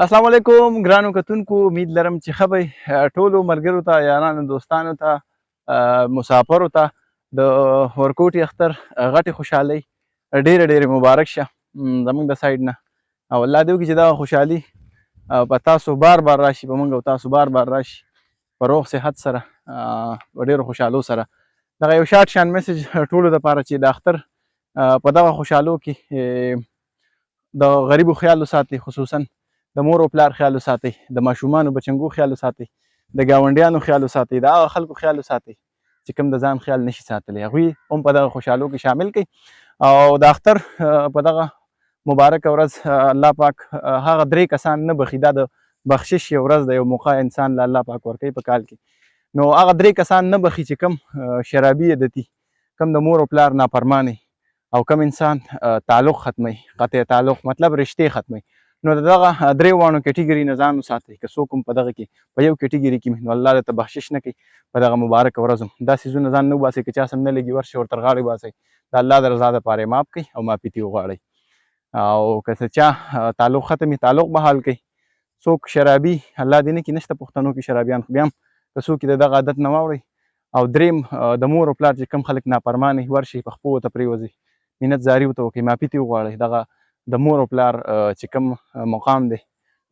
السلام علیکم ګرانو کتونکو، امید لرم چې ښه به ټولو ملګرو ته، یارانو، دوستانو ته، مسافرو ته د ورکوټي اختر غټې خوشحالۍ ډېرې ډېرې مبارک شه زموږ د سایډ نه. او الله دې وکړي چې دغه خوشحالي په تاسو بار بار راشي، په موږ او تاسو بار بار راشي په روغ صحت سره، په ډېرو خوشحالو سره. دغه یو شارټ شان میسج ټولو دپاره چې د اختر په دغه خوشحالو کې د غریبو خیال وساتئ، خصوصا د مور او پلار خیال وساتئ، د ماشومانو بچنګو خیال وساتئ، د ګاونډیانو خیال وساتئ، د هغه خلکو خیال وساتئ چې کوم د ځان خیال نشي ساتلی، هغوی هم په دغه خوشحالو کې شامل کړئ. او د اختر په دغه مبارکه ورځ الله پاک هغه درې کسان نه بخي، دا د بخشش یو ورځ ده، یو موقع انسان له الله پاک ورکوي په کال کې. نو هغه درې کسان نه بخي چې کوم شرابي عدتي، کوم د مور او پلار نافرمانی، او کوم انسان تعلق ختموي، قطع تعلق مطلب رشتې ختموي. نو د دغه درې واړو کټګري نه ځان وساتئ. که څوک هم په دغه کې په یو کټګري کې نو الله درته بخشش نه کوي په دغه مبارکه ورځ هم. دا څیزونه ځان نه وباسئ، که چا سم نه لګي ورشئ ورته غاړې باسئ، د الله د رضا دپاره یې معاف کړئ او معافي ترې وغواړئ. او که څه چا تعلق ختم وي، تعلق بحال کړئ. څوک شرابي، الله دې نه کړي، نشته پښتنو کې شرابیان، خو بیا هم که څوک د دغه عادت نه واوړئ. او دریم د مور او پلار چې کوم خلک نافرمانه ورشئ په خپو ورته پرېوځئ، منت زاري ورته وکړئ، معافي ترې وغواړئ. دغه د مور او پلار چې کوم مقام دی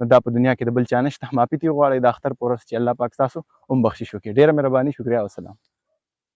نو دا په دنیا کې د بل چا نشته، معافي ترې وغواړئ د اختر په ورځ چې الله پاک ستاسو هم بخشش وکړي. ډېره مهرباني، شکریه، والسلام.